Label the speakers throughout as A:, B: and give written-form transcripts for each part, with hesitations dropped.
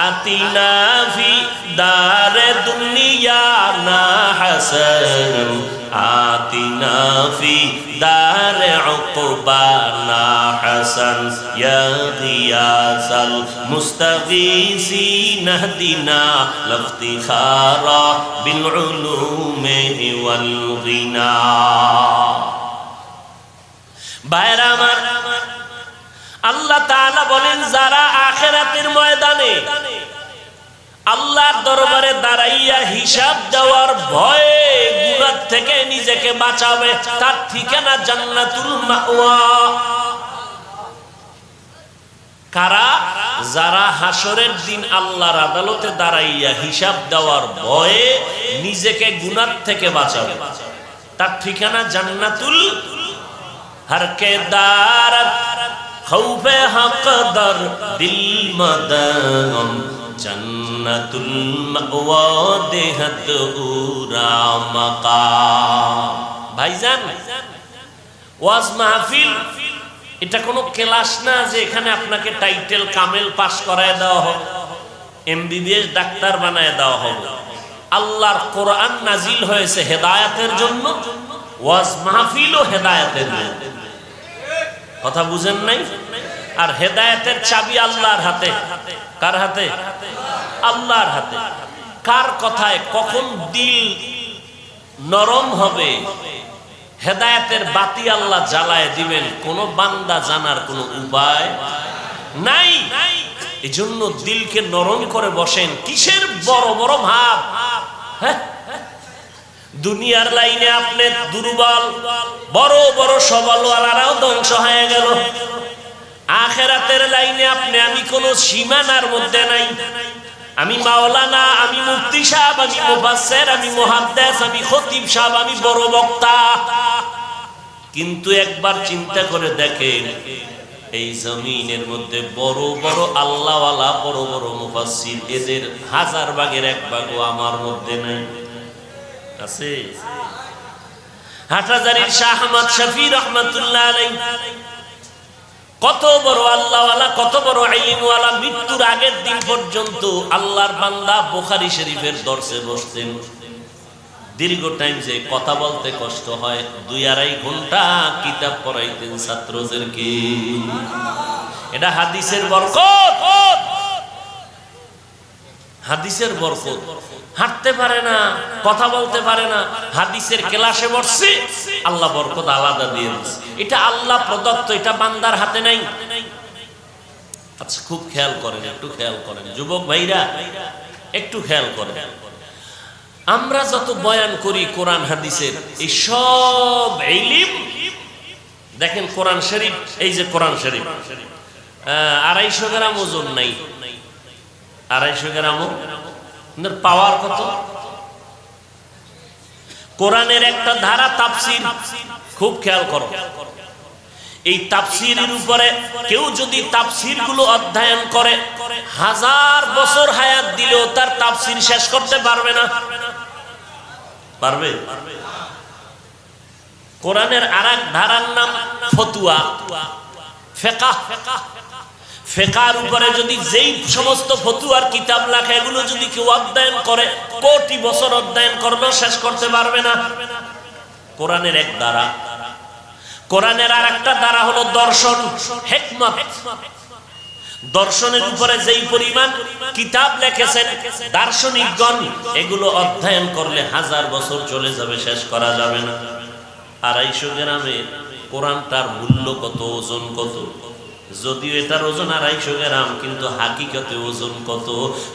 A: আতিনা ফি দারে দুনিয়া না হাসান আতিনা ফি দারে উকবানা হাসান ইয়া গিয়াসাল মুস্তাগীসিন ইহদিনা লাফতিখারা বিল উলুমি ওয়াল গিনা। ভাইরা আমার, আল্লাহ তাআলা বলেন যারা আখিরাতের ময়দানে আল্লাহর দরবারে দাঁড়াইয়া হিসাব দেওয়ার ভয়ে গুনাহ থেকে নিজেকে বাঁচাবে, তার ঠিকানা জান্নাতুল মাওয়া। কারা? যারা হাসরের দিন আল্লাহর আদালতে দাঁড়াইয়া হিসাব দেওয়ার ভয়ে নিজেকে গুনাহ থেকে বাঁচাবে, তার ঠিকানা জান্নাতুল हर के दारत खौफे हक़दर दिल मदम जन्नतुल मअवा देहत उरा मकाम। ভাইজান, ওয়াজ মাহফিল এটা কোনো ক্লাস না যে এখানে আপনাকে টাইটেল কামেল পাস করায় দেওয়া হবে, এমবিবিএস ডাক্তার বানায় দেওয়া হবে। আল্লাহর কোরআন নাজিল হয়েছে হেদায়েতের জন্য, ওয়াজ মাহফিলও হেদায়েতের জন্য। কথা বুঝেন নাই? আর হেদায়েতের চাবি আল্লাহর হাতে। কার হাতে? আল্লাহর হাতে। কার কথায় কখন দিল নরম হবে, হেদায়েতের বাতি আল্লাহ জ্বালায় দিবেন, কোন বান্দা জানার কোন উপায় নাই। এজন্য দিলকে নরম করে বসেন। কিসের বড় বড় ভাব? হ্যাঁ, দুনিয়ার লাইনে আপনি দুর্বল, বড় বড় সবলওয়ালারাও ধ্বংস হয়ে গেল। আখিরাতের লাইনে আপনি আমি কোন সীমানার মধ্যে নাই। আমি মাওলানা, আমি মুফতি সাহেব, আমি মুফাসসির, আমি মুহাদ্দিস, আমি খতিব সাহেব, আমি বড় বক্তা। কিন্তু একবার চিন্তা করে দেখেন, এই জমিনের মধ্যে বড় বড় আল্লাহওয়ালা, বড় বড় মুফাসসির, এদের হাজার ভাগের এক ভাগও আমার মধ্যে নাই। আছে? হাটহাজারীর শাহ আহমদ শফি রহমাতুল্লাহ আলাইহি কত বড় আল্লাহওয়ালা, কত বড় ইলমওয়ালা, মৃত্যুর আগের দিন পর্যন্ত আল্লাহর বান্দা বুখারী শরীফের দর্শে বসতেন। দীর্ঘ টাইম যে কথা বলতে কষ্ট হয়, 2-2.5 ঘন্টা কিতাব পড়াইতেন ছাত্রদেরকে। এটা হাদিসের বরকত, হাদিসের বরকত। হাঁটতে পারে না, কথা বলতে পারে না, হাদিসের ক্লাসে বসছে, আল্লাহ বরকত আলাদা দিয়ে দিয়েছে। এটা আল্লাহ প্রদত্ত, এটা বান্দার হাতে নাই। আচ্ছা, খুব খেয়াল করেন, একটু খেয়াল করেন যুবক ভাইরা, একটু খেয়াল করেন। আমরা যত বয়ান করি কোরআন হাদিসের, এই সব ইলম দেখেন কোরআন শরীফ, এই যে কোরআন শরীফ 250 গ্রাম ওজন নাই, 250 গ্রামও পাওয়ার কত? কোরআনের একটা ধারা তাফসীর, খুব খেয়াল করো। এই তাফসীরের উপরে কেউ যদি তাফসীর গুলো অধ্যয়ন করে, 1000 বছর হায়াত দিলেও তার তাফসীর শেষ করতে পারবে না। পারবে? কোরআনের আরেক ধারার নাম ফতুয়া, ফিকহ। ফিকহের উপরে যদি যেই সমস্ত ফতুয়ার কিতাব লেখা, এগুলো যদি কেউ অধ্যয়ন করে, কোটি বছর অধ্যয়ন করলেও শেষ করতে পারবে না। কোরআনের এক ধারা। কোরআনের আরেকটা ধারা হলো দর্শন, হিকমত। দর্শনের উপরে যেই পরিমাণ কিতাব লিখেছেন দার্শনিকগণ, এগুলো অধ্যয়ন করলে 1000 বছর চলে যাবে, শেষ করা যাবে না। 250 গ্রামের কোরআনটার মূল্য কত, ওজন কত? যদিও এটার ওজন 250 গ্রাম, কিন্তু হাকিকতে ওজন কত?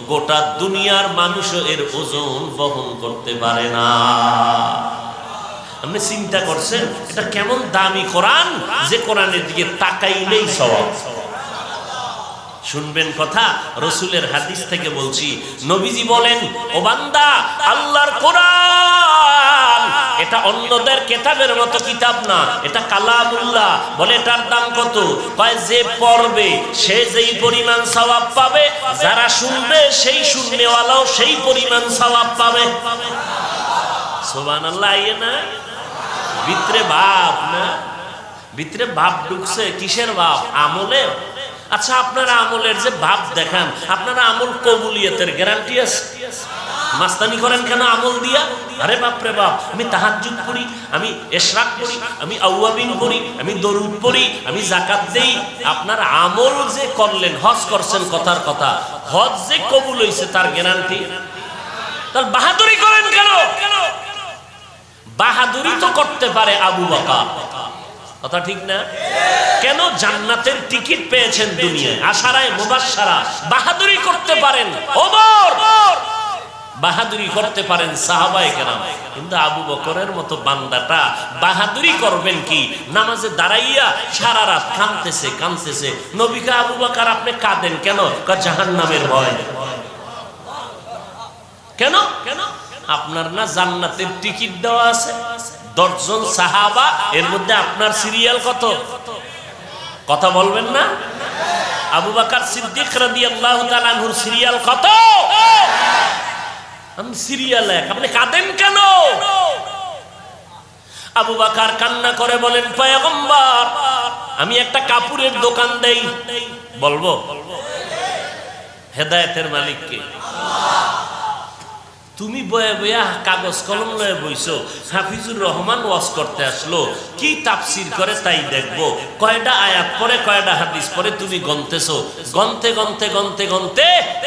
A: গোটা দুনিয়ার মানুষও এর ওজন বহন করতে পারে না। আপনি চিন্তা করছেন এটা কেমন দামি কোরআন, যে কোরআনের দিকে তাকাইলেই সওয়াব। শুনবেন কথা, রাসূলের হাদিস থেকে বলছি। নবীজি বলেন, ও বান্দা, আল্লাহর কোরআন এটা অন্যদের কিতাবের মতো কিতাব না, এটা কালামুল্লাহ। বলে এটার দাম কত? কয় যে পড়বে সে যেই পরিমাণ সওয়াব পাবে, যারা শুনবে সেই শুননেওয়ালাও সেই পরিমাণ সওয়াব পাবে। সুবহানাল্লাহ। আইয়ে না ভিতরে ভাব, না ভিতরে ভাব ঢুকছে। কিসের ভাব? আমলের। আচ্ছা, আপনারা আমলের যে ভাব দেখান, আপনারা আমল কবুলিয়তের গ্যারান্টি আছে? মাস্তানি করেন কেন আমল দিয়া? আরে বাপ রে বাপ, আমি তাহাজ্জুদ পড়ি, আমি ইশরাক পড়ি, আমি আওয়াবিন পড়ি, আমি দরুদ পড়ি, আমি যাকাত দেই। আপনার আমল যে করলেন, হজ করছেন, কথার কথা, হজ যে কবুল হইছে তার গ্যারান্টি? তাহলে বাহাদুরি করেন কেন? বাহাদুরি তো করতে পারে আবু বকর, কথা ঠিক না? কেন? জান্নাতের টিকিট পেয়েছেন দুনিয়ায়, আশারায়ে মুবাশশারা। বাহাদুরি করতে পারেন ওমর, বাহাদুরি করতে পারেন সাহাবায়ে কেরাম, কিন্তু আবু বকরের মতো বান্দাটা বাহাদুরি করবেন কি? নামাজে দাঁড়াইয়া সারা রাত কাঁদতেছে। নবীকে, আবু বকর আপনি কাঁদেন কেন? জাহান্নামের ভয়। কেন? আপনার না জান্নাতের টিকিট দেওয়া আছে? 10 জন সাহাবা, এর মধ্যে আপনার সিরিয়াল কত? কথা বলবেন না? আবু বকর সিদ্দিক রাদিয়াল্লাহু তাআলা আনহুর সিরিয়াল কত? আমি সিরিয়াল 1। আপনি কাঁদেন কেন? আবু বকর কান্না করে বলেন, পয়গম্বর, আমি একটা কাপড়ের দোকান দেই। বলবো? হেদায়েতের মালিক কে? তুমি বয়ে বয়া কাগজ কলম লয়ে বইছো। হাফিজুর রহমান ওয়াজ করতে আসলো, কি তাফসীর করে তাই দেখবো, কয়টা আয়াত পড়ে কয়টা হাদিস পড়ে তুমি গনতেছো। গনতে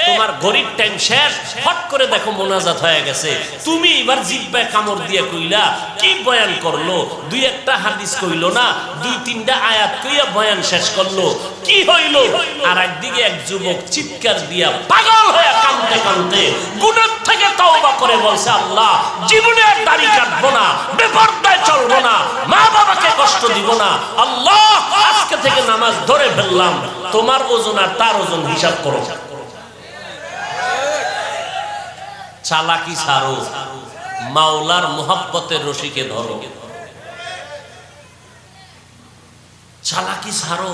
A: তোমার ঘড়ির টাইম শেষ। ফট করে দেখো মোনাজাত হয়ে গেছে। তুমি এবার জিহ্বায় কামড় দিয়ে কইলা, কি বয়ান করলো? 2-1টা হাদিস কইলো না, 2-3টা আয়াত কইয়া বয়ান শেষ করলো। কি হইল? আর একদিকে এক যুবক চিৎকার দিয়া পাগল হয়ে কাঁদতে গুনাহ থেকে তওবা করে বলছে, আল্লাহ, জীবনে আর দাড়ি কাটবো না, বেপরদায় চলবো না, মা বাবাকে কষ্ট দিব না। আল্লাহ, আজকে থেকে নামাজ ধরে ফেললাম। তোমার ওজন আর তার ওজন হিসাব করো। চালাকি ছাড়ো, মাওলার মুহাব্বতের রশিকে ধরো। চালাকি ছাড়ো।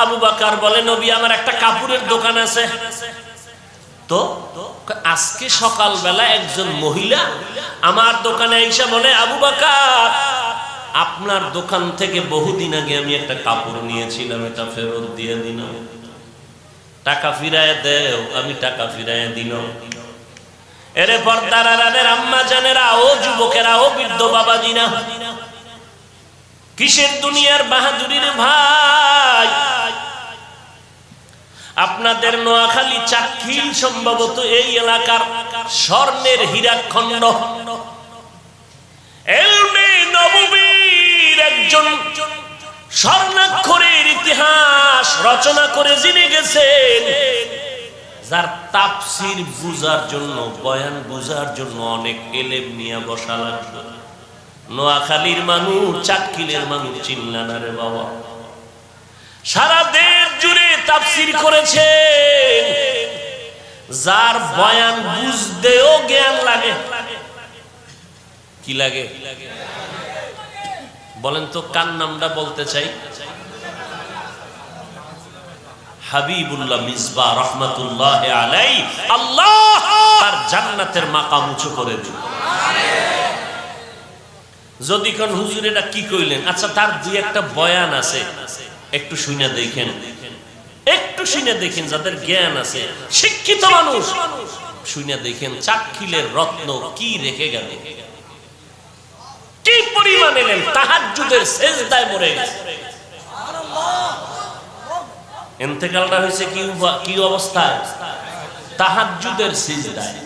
A: আবু বকর বলে, নবী, আমার একটা কাপড়ের দোকান আছে। তো আজকে সকালবেলা একজন মহিলা আমার দোকানে এসে বলে, আবু বকর, আপনার দোকান থেকে বহুদিন আগে আমি একটা কাপড় নিয়েছিলাম, এটা ফেরত দিয়ে দিলাম, টাকা ফিরায় দেও। আমি টাকা ফিরায় দিলাম। এরে পর্দার আড়ালের আম্মা জানেরা, ও যুবকেরা, ও বৃদ্ধ বাবাজিরা, কিসের দুনিয়ার বাহাদুরির ভাই? আপনাদের নোয়াখালী চাটখিল সম্ভবত এই এলাকার স্বর্ণের হীরাখণ্ড। ইলমে নববীর একজন স্বর্ণাক্ষরের ইতিহাস রচনা করে যিনি গেছেন, যার তাফসীর বুঝার জন্য, বয়ান বুঝার জন্য অনেক এলেম নিয়ে বসা লাগবে। নোয়াখালীর মানুষ, চাটখিলের মানুষ চিনলা না রে বাবা। সারা দেশ জুড়ে তাফসীর করেছেন, যার বয়ান বুঝতেও জ্ঞান লাগে। কি লাগে? বলেন তো, কার নামটা বলতে চাই? হাবিবুল্লাহ মিসবাহ রাহমাতুল্লাহ আলাইহি। আল্লাহ তার জান্নাতের মাকাম উঁচু করে দিন। যদি কোন হুজুর এটা কি কইলেন, আচ্ছা, তার 2-1টা বয়ান আছে, একটু শুনে দেখেন, যাদের জ্ঞান আছে, শিক্ষিত মানুষ, শুনে দেখেন চাটখিলের রত্ন কি রেখে গেল, কি পরিমাণ এলেন। তাহাজ্জুদের সেজদায় মরে গেছে। ইন্তেকালটা হয়েছে কি অবস্থায়? তাহাজ্জুদের সিজদায়।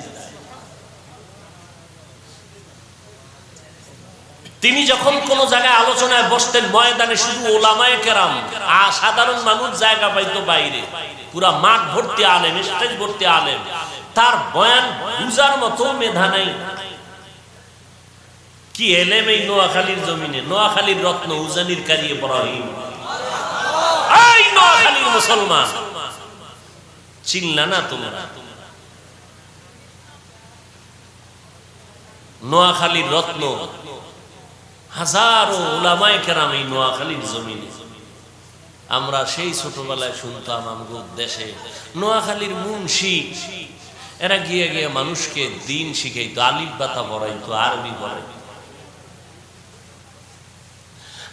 A: তিনি যখন কোন জায়গায় আলোচনায় বসতেন, ময়দানে শুধু ওলামায়ে কেরাম, আর সাধারণ মানুষ জায়গা পাইতো বাইরে। পুরা মাঠ ভর্তি আলেম, স্টেজ ভর্তি আলেম। তার বয়ান বুঝার মতো মেধা নাই। কি এলেম এই নোয়াখালীর জমিনে! নোয়াখালীর রত্ন, উজানির কারি ইব্রাহিম। এই নোয়াখালীর মুসলমান, চিনলা না তোমরা? নোয়াখালীর রত্ন, হাজারো উলামায়ে কেরাম এই নোয়াখালীর জমিনে। আমরা সেই ছোটবেলায় শুনতাম, আমগো দেশে নোয়াখালীর মুন্সি, এরা গিয়ে গিয়ে মানুষকে দিন শিখাইতো, আলিফ বাতা পড়াইতো, আরবি পড়াইতো।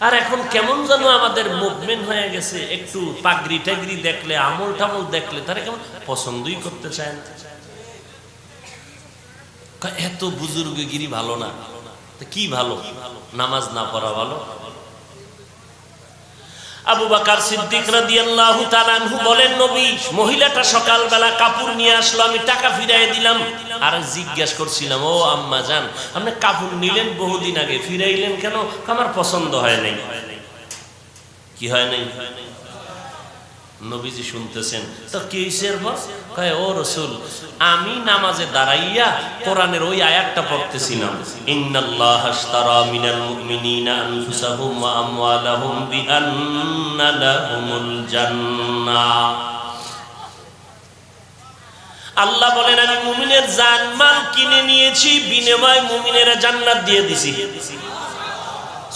A: আর এখন কেমন যেন আমাদের মুভমেন্ট হয়ে গেছে, একটু পাগড়ি টাগড়ি দেখলে, আমল টামল দেখলে তারা কেমন পছন্দই করতে চায় না। এত বুজুর্গগিরি ভালো না, কি ভালো? নামাজ না পড়া ভালো? আবু বকর সিদ্দিক রাদিয়াল্লাহু তাআলা আনহু বলেন, নবী মহিলাটা সকালবেলা কাপড় নিয়ে আসলো, আমি টাকা ফিরাই দিলাম। আর জিজ্ঞেস করছিলাম, ও আম্মা জান, আপনি কাপড় নিলেন বহুদিন আগে, ফিরাইলেন কেন? আমার পছন্দ হয় নাই। কি হয় নাই? নবীজি শুনতেছেন, তো কি হইছে? কয়, ও রাসূল, আমি নামাজে দাঁড়াইয়া কোরআনের ওই আয়াতটা পড়তেছিলাম, ইন্নাল্লাহা আশতারা মিনাল মুমিনিনা আনফুসাহুম ওয়া আমওয়ালাহুম বিআন্না লাহুমুল জান্নাহ। আল্লাহ বলেন, আমি মুমিনের জান মাল কিনে নিয়েছি, বিনিময়ে মুমিনেরা জান্নাত দিয়ে দিছি।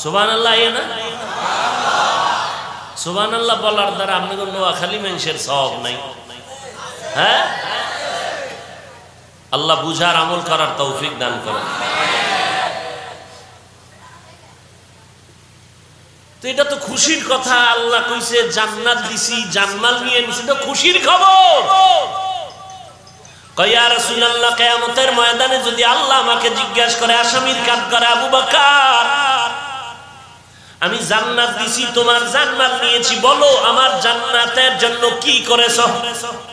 A: সুবহানাল্লাহ। না সুবহানাল্লাহ বলার দ্বারা আপনাদের নোয়াখালী মানুষের সওয়াব নাই? হ্যাঁ, আল্লাহ বুঝার আমল করার তৌফিক দান করেন। তো এটা তো খুশির কথা। আল্লাহ কইছে জান্নাত দিছি, জানমাল নিয়ে নিছি, তো খুশির খবর। কয়, ইয়া রাসূলুল্লাহ, কিয়ামতের ময়দানে যদি আল্লাহ আমাকে জিজ্ঞাসা করে, আসামির কাঠ করে, আবু বকর আমি জান্নাত দিছি, তোমার জান্নাত নিয়েছি, বলো আমার জান্নাতের জন্য কি করেছো?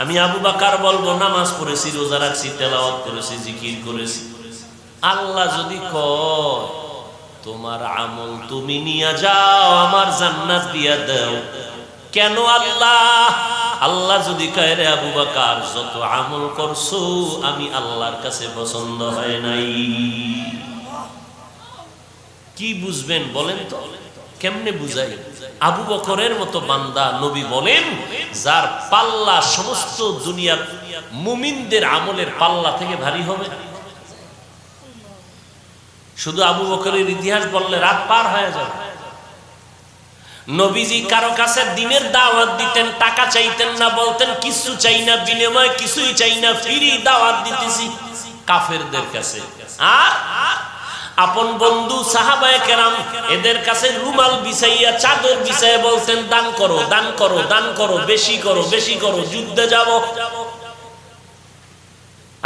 A: আমি আবু বকর বলবো, নামাজ পড়েছি, রোজা রাখছি, তেলাওয়াত করেছি, জিকির করেছি। আল্লাহ যদি কয় তোমার আমল তুমি নিয়ে যাও, আমার জান্নাত দিয়া দাও, কেন আল্লাহ যদি কয়, রে আবু বকর যত আমল করছো আমি আল্লাহর কাছে পছন্দ হয় নাই, কি বুঝবেন বলেন তো? কেমনে বুঝাই? আবু বকরের মতো বান্দা নবী বলেন, যার পাল্লা সমস্ত দুনিয়ার মুমিনদের আমলের পাল্লা থেকে ভারী হবে। শুধু আবু বকরের ইতিহাস বললে রাত পার হয়ে যাবে। নবীজি কারো কাছে দিনের দাওয়াত দিতেন, টাকা চাইতেন না, বলতেন কিছু চাই না, বিনিময়ে কিছুই চাই না, ফ্রি দাওয়াত দিতেছি কাফেরদের কাছে। আর আপন বন্ধু সাহাবায়ে কেরাম এদের কাছে রুমাল বিছাইয়া, চাদর বিছাইয়া বলতেন, দান করো, দান করো, দান করো, বেশি করো, বেশি করো, যুদ্ধে যাব।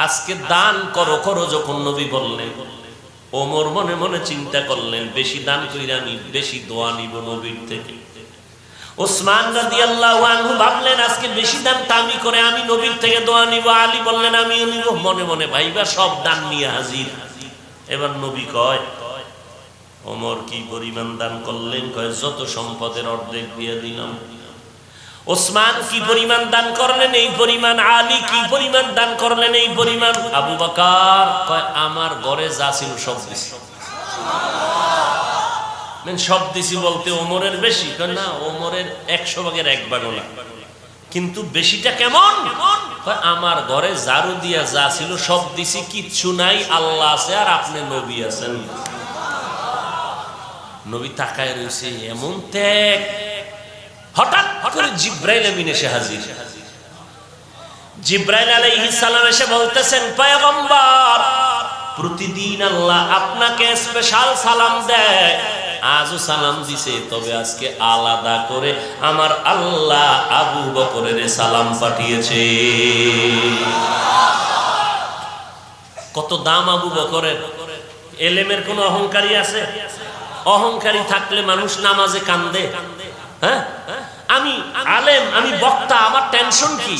A: আজকে দান করো করো যখন নবী বললেন, ওমর মনে মনে চিন্তা করলেন, বেশি দান কইরা আমি বেশি দোয়া নিব নবীর থেকে। ওসমান রাদিয়াল্লাহু আনহু ভাবলেন, আজকে বেশি দান দামি করে আমি নবীর থেকে দোয়া নিব। আলী বললেন, আমিও নিব। মনে মনে ভাইবা সব দান নিয়ে হাজির। এবার নবী কয়, ওমর কি পরিমাণ দান করলেন? কয়, যত সম্পদের অর্ধেক দিয়ে দিলাম। ওসমান কি পরিমাণ দান করলেন? এই পরিমাণ। আলী কি পরিমাণ দান করলেন? এই পরিমাণ। আবু বকর কয়, আমার ঘরে যা ছিল সব দিছি। সব দিছি বলতে ওমরের বেশি? কয় না, ওমরের 100 ভাগের 1 ভাগও না, কিন্তু বেশিটা কেমন? আমার ঘরে জারু দিয়া যা ছিল সব দিছি, কিচ্ছু নাই, আল্লাহ আছে আর আপনি নবী আছেন। নবী তাকায় রয়েছে, এমন ত্যাগ। হঠাৎ করে জিব্রাইল আমিন এসে হাজির। জিব্রাইল আলাইহিস সালাম এসে বলতেছেন, পয়গম্বর, প্রতিদিন আল্লাহ আপনাকে স্পেশাল সালাম দেয়, আজও সালাম দিছে, তবে আজকে আলাদা করে আমার আল্লাহ আবু বকরের সালাম পাঠিয়েছে। কত দাম আবু বকরের! এলেমের কোন অহংকারী আছে? অহংকারী থাকলে মানুষ নামাজে কান্দে। হ্যাঁ, আমি আলেম, আমি বক্তা, আমার টেনশন কি?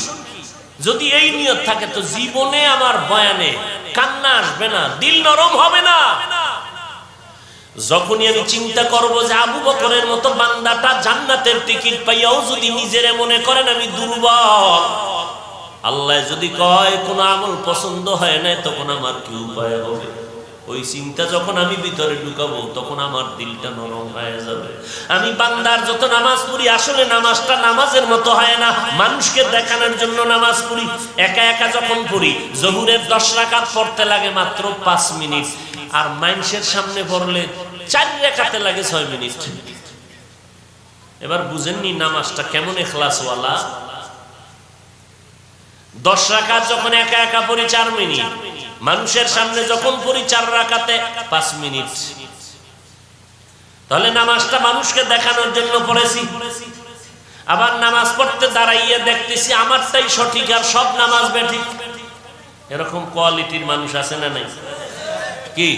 A: যদি এই নিয়ত থাকে তো জীবনে আমার বয়ানে কান্না আসবে না, দিল নরম হবে না। যখনই আমি চিন্তা করব যে আবু বকরের মতো বান্দাটা জান্নাতের টিকিট পাইয়াও যদি নিজের মনে করেন আমি দুর্বল, আল্লাহ যদি কয় কোন আমল পছন্দ হয় না, তখন আমার কি উপায় হবে? ওই চিন্তা যখন আমি ভিতরে ঢুকাবো, তখন আমার দিলটা নরম হয়ে যাবে। আমি বান্দার যত নামাজ পড়ি, আসলে নামাজটা নামাজের মতো হয় না, মানুষকে দেখানোর জন্য নামাজ পড়ি। একা একা যখন পড়ি, জোহরের 10 রাকাত পড়তে লাগে মাত্র 5 মিনিট, আর মানুষের সামনে পড়লে 4 রাকাতে লাগে 6 মিনিট। এবার বুঝেননি নামাজটা কেমন ইখলাসওয়ালা? 10 রাকাত যখন একা একা পড়ি 4 মিনিট, মানুষের সামনে যখন পড়ি 4 রাকাতে 5 মিনিট। তাহলে নামাজটা মানুষকে দেখানোর জন্য পড়েছি, আবার নামাজ পড়তে দাঁড়াইয়া দেখতেছি আমারটাই সঠিক আর সব নামাজ বেঠিক। এরকম কোয়ালিটির মানুষ আছে না নাই? কি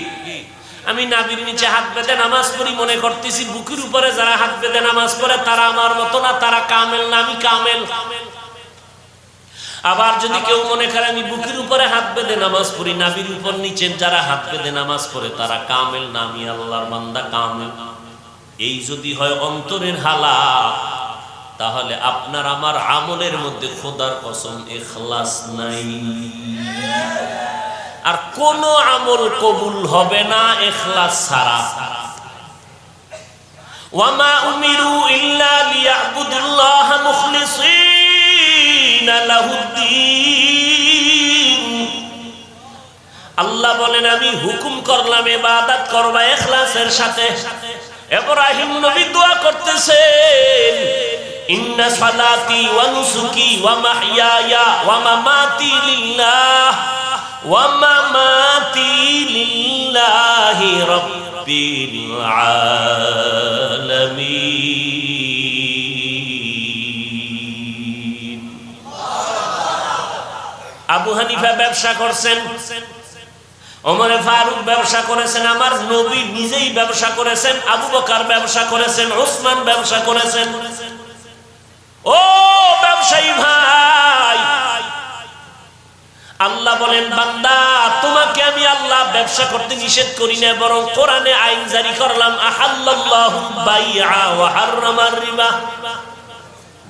A: আমি নাভির নিচে হাত বেঁধে নামাজ পড়ি, মনে করতেছি বুকের উপরে যারা হাত বেঁধে নামাজ পড়ে তারা আমার মতো না, তারা কামেল না, আমি কামেল। আবার যদি কেউ মনে করে আমি বুকের উপরে হাত বেঁধে নামাজ পড়ি, নাভির উপর নিচে যারা হাত বেঁধে নামাজ পড়ে তারা কামেল না, আমি আল্লাহর বান্দা কামেল। এই যদি হয় অন্তরের হালাত, তাহলে আপনার আমার আমলের মধ্যে খোদার কসম ইখলাস নাই, আর কোন আমল কবুল হবে না ইখলাস ছাড়া। ওয়ামা উমিরু ইল্লা লিয়াবুদুল্লাহ মুখলিসিনা লাহুদ্দিন। আল্লাহ বলেন আমি হুকুম করলাম ইবাদত করবা ইখলাসের সাথে। ইব্রাহিম নবী দোয়া করতেছেন, ইন্না সালাতি ওয়া নুসুকি ওয়া মাহইয়ায়া ওয়া মামাতি লিল্লাহ ওয়া মামাতি লিল্লাহি রাব্বিল আলামিন। আবু হানিফা ব্যবসা করছেন, ওমরে ফারুক ব্যবসা করেছেন, আমার নবী নিজেই ব্যবসা করেছেন, আবু বকর ব্যবসা করেছেন, ওসমান ব্যবসা করেছেন। ও ব্যবসায়ী ভাই, আল্লাহ বলেন বান্দা তোমাকে আমি আল্লাহ ব্যবসা করতে নিষেধ করি না, বরং কোরআনে আইন জারি করলাম, আহাল্লাল্লাহুল বাইআ ওয়া হাররামার রিবা।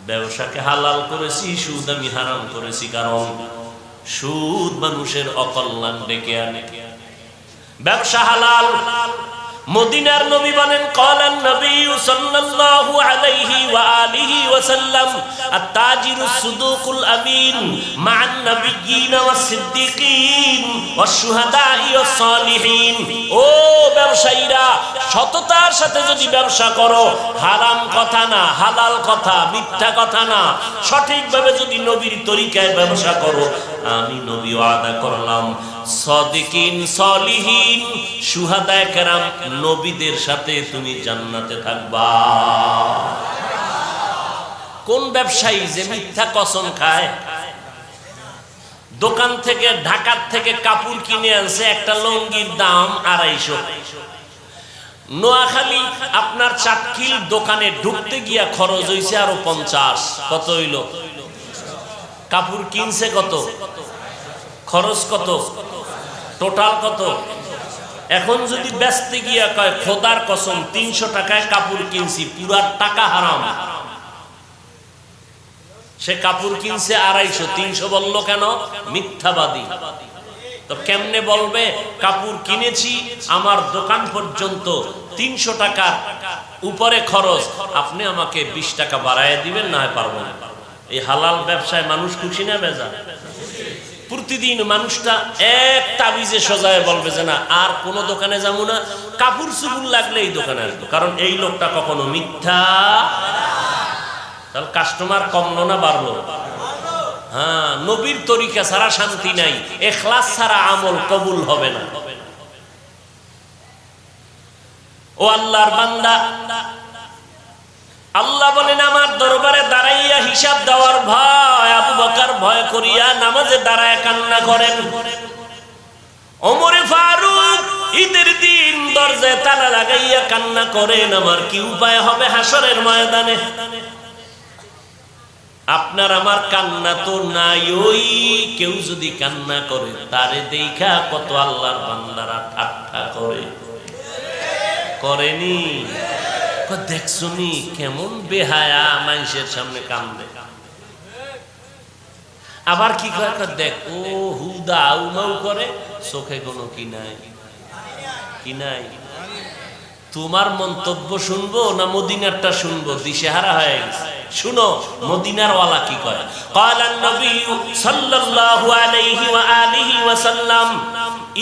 A: ব্যবসাকে হালাল করেছি, সুদ আমি হারাম করেছি, কারণ সুদ মানুষের অকল্যাণ ডেকে আনে। ব্যবসা হালাল। মদিনার নবী বলেন, ক্বালান নবী সাল্লাল্লাহু আলাইহি ওয়া আলিহি ওয়া সাল্লাম, আত-তাজিরুস সুদুকুল আমিন মা'আন নাবিয়্যিনা ওয়াস সিদ্দিকিন ওয়াস শুহাদা'i ওয়াস সালিহিন। ও ব্যবসায়ীরা, সততার সাথে যদি ব্যবসা করো, হারাম কথা না, হালাল কথা, মিথ্যা কথা না, সঠিকভাবে যদি নবীর তরিকায় ব্যবসা করো, আমি নবী ওয়াদা করলাম সাদিকিন, সালিহিন, শুহাদায়ে কেরাম, নবীদের সাথে তুমি জান্নাতে থাকবা। কোন ব্যবসায়ী যে মিথ্যা কসম খায়? দোকান থেকে, ঢাকার থেকে কাপড় কিনে আনছে, একটা লুঙ্গির দাম 250। নোয়াখালী আপনার চাটকিল দোকানে ঢুকতে গিয়া খরচ হইছে আরো 50। কত হইল? কাপড় কিনছে কত, খরচ কত, টোটাল কত? এখন যদি বেচতে গিয়া কয় খোদার কসম 300 টাকায় কাপড় কিনছি, পুরা টাকা হারাম। সে কাপড় কিনছে 250, 300 বললো কেন? মিথ্যাবাদী। তো কেমনে বলবে কাপড় কিনেছি, আমার দোকান পর্যন্ত 300 টাকার উপরে খরচ, আপনি আমাকে 20 টাকা বাড়ায় দিবেন, না হয় পারবো না। এই হালাল ব্যবসায় মানুষ খুশি না বেজা? প্রতিদিন মানুষটা এক তাবিজে সজায় বলবে যে না আর কোন দোকানে যাবো না, কাপড় চুপুর লাগলে এই দোকানে আসবো, কারণ এই লোকটা কখনো মিথ্যা। তাহলে কাস্টমার কমলো না বাড়লো? হ্যাঁ, নবীর তরিকা ছাড়া শান্তি নাই, ইখলাস ছাড়া আমল কবুল হবে না। ও আল্লাহর বান্দা, আল্লাহ বলেন আমার দরবারে দাঁড়াইয়া হিসাব দেওয়ার ভয়, আবু বকর ভয় করিয়া নামাজে দাঁড়ায় কান্না করেন। ওমরে ফারুক ঈদের দিন দরজায় তালা লাগাইয়া কান্না করেন, আমার কি উপায় হবে হাসরের ময়দানে? আপনার আমার কান্না তো নাই। ওই কেউ যদি কান্না করে, তারে দেখা কত আল্লাহর বান্দারা ঠাট্টা করে, করেনি? দেখছনি কেমন বেহায়া মানুষের সামনে কান্দে। আবার কি করে, দেখ ও হুদা উমাউ করে, চোখে কোনো কি নাই, কি নাই। তোমার মন্তব্য শুনবো না মদিনারটা শুনবো? দিশেহারা হয়ে গেছে। শুনো মদিনার ওয়ালা কি করে। ক্বালান নবী সাল্লাল্লাহু আলাইহি ওয়া আলিহি ওয়া সাল্লাম,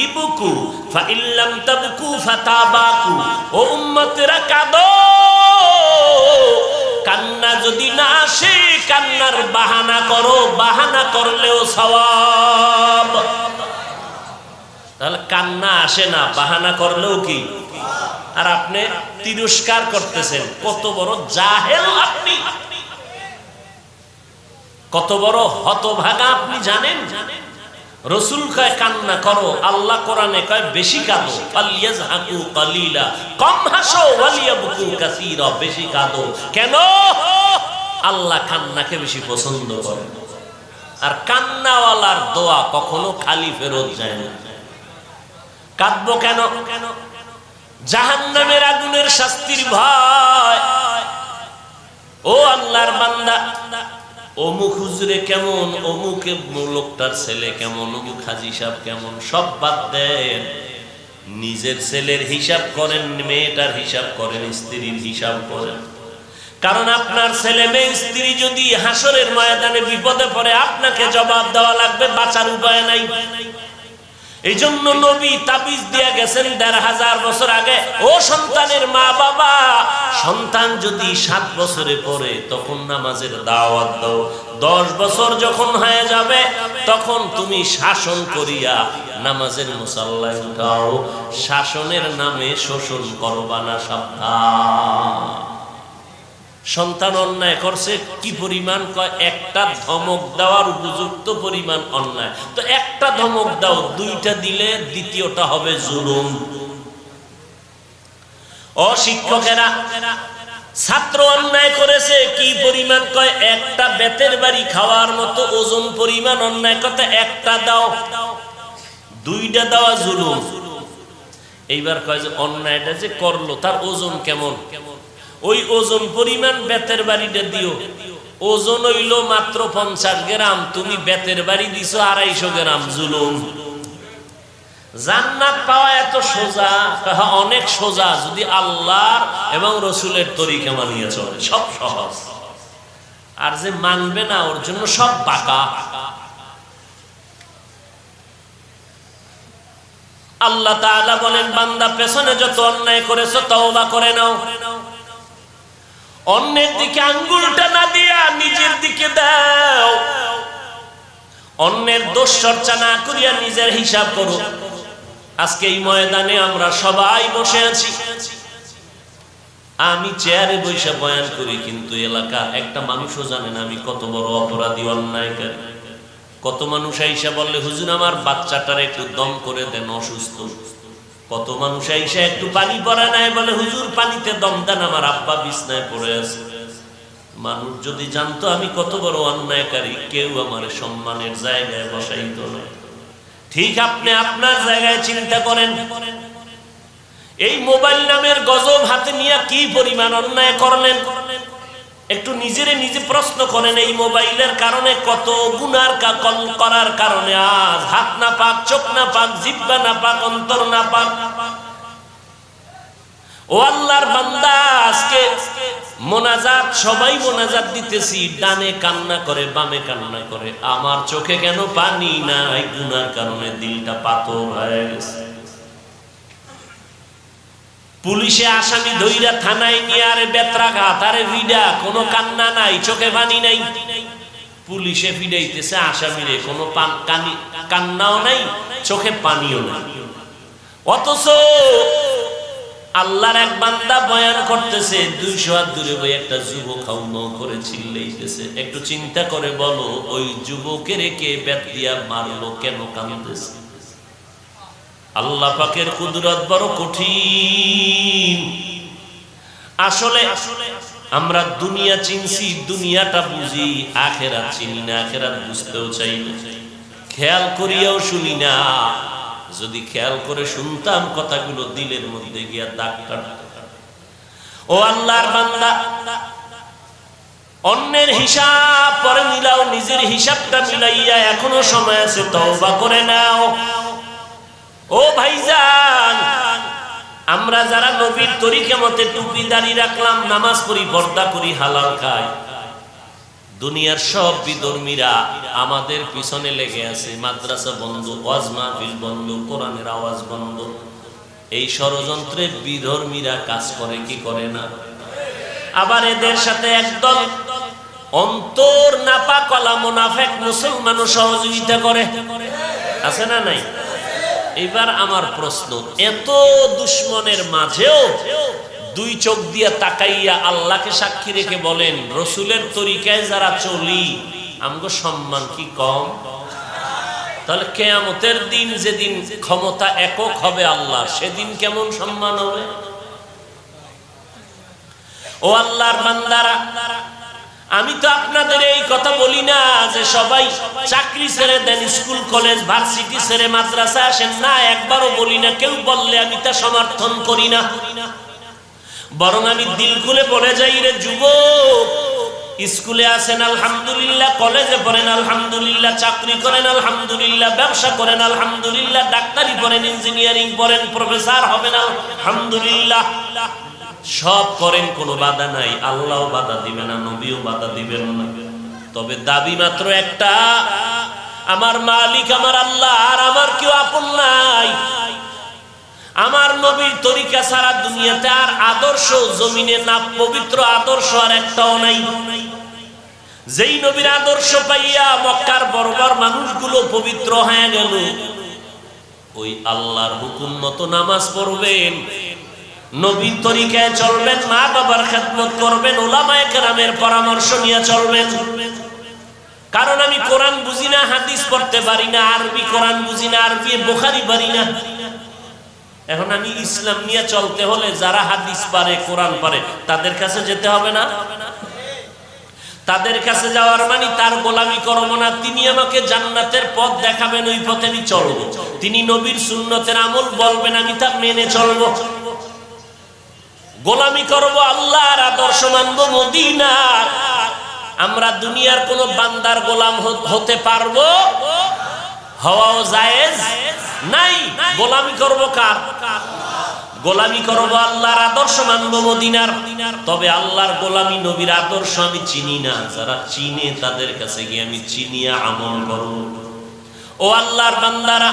A: ইবকু ফাইল্লাম তাবকু ফাতাবাকু। ও উম্মতেরা কাঁদো, কান্না যদি না আসে কান্নার বাহানা করো, বাহানা করলেও সওয়াব। তাহলে কান্না আসে না, বাহানা করলেও কি? আর আপনি তিরস্কার করতেছেন। কত বড় জাহেল আপনি, কত বড় হতভাগা আপনি জানেন? রসুল কয় কান্না করো, আল্লাহ কোরআনে কয় বেশি কাঁদো। ফালিয়াযহাকু কালিলা, কম হাসো, ওয়ালিয়াবকু কাসীরা, বেশি কাঁদো। কেন? আল্লাহ কান্নাকে বেশি পছন্দ করেন। আর কান্নাওয়ালার দোয়া কখনো খালি ফেরত যায় না। কাঁদবো কেন? জাহান্নামের আগুনের শাস্তির ভয়। ও আল্লাহর বান্দা, অমুক হুজুরে কেমন, অমুক লোকটার ছেলে কেমন, অমুক হাজী সাহেব কেমন, সব বাদ দেন। নিজের ছেলের হিসাব করেন, মেয়েটার হিসাব করেন, স্ত্রীর হিসাব করেন। কারণ আপনার ছেলে মেয়ে স্ত্রী যদি হাসরের ময়দানে বিপদে পড়ে, আপনাকে জবাব দেওয়া লাগবে, বাঁচার উপায় নাই। এই জন্য নবী তাবিজ দিয়ে গেছেন ১৫০০ বছর আগে, ও সন্তানের মা বাবা, সন্তান যদি ৭ বছরে পড়ে তখন নামাজের দাওয়াত দাও। ১০ বছর যখন হয়ে যাবে তখন তুমি শাসন করিয়া নামাজের মুসাল্লায় উঠাও। শাসনের নামে শোষণ করবা না, সাবধান। সন্তান অন্যায় করছে, কি পরিমাণ? কয় একটা ধমক দেওয়ার উপযুক্ত পরিমাণ অন্যায়। তো একটা ধমক দাও, ২টা দিলে দ্বিতীয়টা হবে জুলুম। ও শিক্ষকেরা, ছাত্র অন্যায় করেছে, কি পরিমাণ? কয় একটা বেতের বাড়ি খাওয়ার মতো ওজন পরিমাণ অন্যায়, কথা একটা দাও। ২টা দেওয়া জুলুম। এইবার কয় যে অন্যায়টা যে করলো তার ওজন কেমন, ওই ওজন পরিমাণ বেতের বাড়িটা দিও। ওজন হইল মাত্র ৫০ গ্রাম, তুমি বেতের বাড়ি দিছো ২৫০ গ্রাম, জুলুম। জান্নাত পাওয়া এত সোজা? অনেক সোজা, যদি আল্লাহর এবং রসুলের তরিকা মানিয়ে চলে, সব সহজ। আর যে মানবে না ওর জন্য সব বাঁকা। আল্লাহ তাআলা বলেন, বান্দা পেছনে যত অন্যায় করেছো তওবা করে নাও। অন্যের দিকে আঙ্গুলটা না দিয়া নিজের দিকে দাও। অন্যের দোষ চর্চা না করিয়া নিজের হিসাব করো। আজকে এই ময়দানে আমরা সবাই বসে আছি, আমি চেয়ারে বসে বয়ান করি, কিন্তু এলাকা একটা মানুষও জানে না আমি কত বড় অপরাধী, অন্যায়কারী। কত মানুষ আইসা বললে, হুজুর আমার বাচ্চাটার একটু দম করে দেন, অসুস্থ। কত মানুষ আইসা একটু পানি পড়া নাই, বলে হুজুর পানিতে দম দেন, আমার আব্বা বিছনায় পড়ে আছে। মানুষ যদি জানতো আমি কত বড় অন্যায়কারী, কেউ আমার সম্মানের জায়গায় বসাইতো না। ঠিক আপনি আপনার জায়গায় চিন্তা করেন, এই মোবাইল নামের গজব হাতে নিয়ে কি পরিমাণ অন্যায় করলেন। একটু নিজেরে নিজে প্রশ্ন করেন, এই মোবাইলের কারণে কত গুনার করার কারণে আজ হাত না পাক, চোখ না পাক, জিহ্বা না পাক, অন্তর না পাক। ও আল্লাহর বান্দা, আজকে মোনাজাত, সবাই মোনাজাত দিতেছি, ডানে কান্না করে, বামে কান্না করে। আমার চোখে কেন পানি নাই? গুনার কারণে দিলটা পাথর হয়ে গেছে। পুলিশে আসামি ধইরা থানায় নিয়ে আরে বেত্রাঘাত, আরে ভিডা, কোনো কান্না নাই, চোখে পানি নাই। পুলিশে ফিডাইতেছে আসামিরে, কোনো কান্নাও নাই, চোখে পানিও নাই। অথচ আল্লাহর এক বান্দা বয়ান করতেছে, ২০০ হাত দূরে বই একটা যুবক হাউমাউ করে চিল্লাইতেছে। একটু চিন্তা করে বলো, ওই যুবকের কে বেত দিয়া মারলো, কেন কাঁদতেছে? আল্লাহ পাকের কুদরত বড় কঠিন। আসলে আমরা দুনিয়া চিনছি, দুনিয়াটা বুঝি, আখেরাত চিনি না, আখেরাত বুঝতেও চাই না, খেয়াল করিয়াও শুনি না। যদি খেয়াল করে শুনতাম কথাগুলো দিলের মধ্যে গিয়া দাগ কাটত। ও আল্লাহর বান্দা, অন্যের হিসাব পরে মিলাও, নিজের হিসাবটা মিলাইয়া এখনো সময় আছে, তওবা করে নাও। ও ভাইজান, আমরা যারা নবীর তরিকা মতে টুপি দাড়ি রাখলাম, নামাজ পড়ি, পর্দা করি, হালাল খাই, দুনিয়ার সব বিধর্মীরা আমাদের পিছনে লেগে আছে। মাদ্রাসা বন্ধ, ওয়াজ মাহফিল বন্ধ, কোরআনের আওয়াজ বন্ধ। এই ষড়যন্ত্রে বিধর্মীরা কাজ করে কি করে না? আবার এদের সাথে একদল অন্তর নাপাক ওয়ালা মুনাফিক মুসলমানও সহযোগিতা করে, আছে না নাই? এবার আমার প্রশ্ন, এত দুশ্মনের মাঝেও দুই চোখ দিয়ে তাকাইয়া আল্লাহকে সাক্ষী রেখে বলেন রসুলের তরিকায় যারা চলি আমগো সম্মান কি কম? তাহলে কিয়ামতের দিন যেদিন ক্ষমতা একক হবে আল্লাহ, সেদিন কেমন সম্মান হবে? ও আল্লাহর বান্দারা, আমি তো আপনাদের এই কথা বলি না যে সবাই চাকরি ছেড়ে দেন, স্কুল কলেজ ভার্সিটি ছেড়ে মাদ্রাসা আসেন না, একবারও বলি না। কেউ বললে আমি তা সমর্থন করি না, বরং আমি দিল খুলে বলে যাই, রে যুবক, স্কুলে আছেন আলহামদুলিল্লাহ, কলেজে পড়েন আলহামদুলিল্লাহ, চাকরি করেন আলহামদুলিল্লাহ, ব্যবসা করেন আলহামদুলিল্লাহ, ডাক্তারি পড়েন, ইঞ্জিনিয়ারিং পড়েন, প্রফেসর হবেন আলহামদুলিল্লাহ, সব করেন, কোনো বাধা নাই। আল্লাহও বাধা দিবেন না, নবীও বাধা দিবেন না। তবে দাবি মাত্র একটা, আমার মালিক আমার আল্লাহ, আর আমার কেউ আপন নাই। আমার নবীর তরিকা সারা দুনিয়াতে আর আদর্শ জমিনে না, পবিত্র আদর্শ আর একটাও নাই। যেই নবীর আদর্শ পাইয়া মক্কার বর্বর মানুষগুলো পবিত্র হয়ে গেল, ওই আল্লাহর হুকুম মতো নামাজ পড়বেন, নবীর তরিকায় চলবেন, মা বাবার খেদমত করবেন, উলামায়ে কেরামের পরামর্শ নিয়ে চলবেন। কারণ আমি কোরআন বুঝি না, হাদিস পড়তে পারি না, আরবি কোরআন বুঝি না, আরবি বুখারী পারি না। এখন আমি ইসলাম নিয়ে চলতে হলে যারা হাদিস পারে, কোরআন পারে, তাদের কাছে যেতে হবে না? তাদের কাছে যাওয়ার মানে তার গোলামি করব না। তিনি আমাকে জান্নাতের পথ দেখাবেন, ওই পথে আমি চলবো। তিনি নবীর সুন্নতের আমল বলবেন, আমি তা মেনে চলবো। গোলামি করব আল্লাহর আদর্শ মানব মদিনার। আমরা দুনিয়ার কোন বান্দার গোলাম হতে পারবো? হওয়াও জায়েজ নাই। গোলামি করব কার? গোলামি করব আল্লাহর আদর্শ মানব মদিনার। তবে আল্লাহর গোলামি, নবীর আদর্শ আমি চিনি না। যারা চিনে তাদের কাছে গিয়ে আমি চিনিয়া আমল করব। ও আল্লাহর বান্দারা,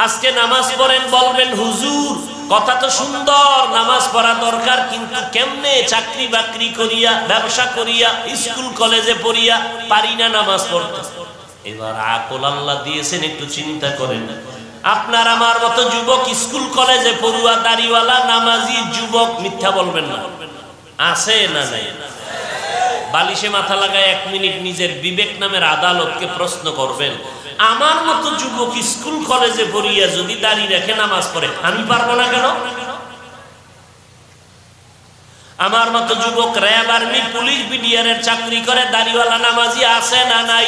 A: আজকে নামাজ পড়েন, বলবেন হুজুর কথা তো সুন্দর, নামাজ পড়া দরকার, কিন্তু কেমনে? চাকরি বাকরি করিয়া, ব্যবসা করিয়া, স্কুল কলেজে পড়িয়া পারি না নামাজ পড়তে। এবার আকল আল্লাহ দিয়েছেন, একটু চিন্তা করেন। আপনার আমার মতো যুবক, স্কুল কলেজে পড়ুয়া, দাড়িওয়ালা, নামাজি যুবক, মিথ্যা বলবেন না, আছে না নাই? বালিশে মাথা লাগায় 1 মিনিট নিজের বিবেক নামের আদালতকে প্রশ্ন করবেন, আমার মতো যুবক স্কুল কলেজে পড়িয়া যদি দাড়ি রেখে নামাজ পড়ে, আমি পারবো না কেন? আমার মতো যুবক র্যাব, আর্মি, পুলিশ, বিডিআর এর চাকরি করে, দাড়িওয়ালা, নামাজি আছে না নাই?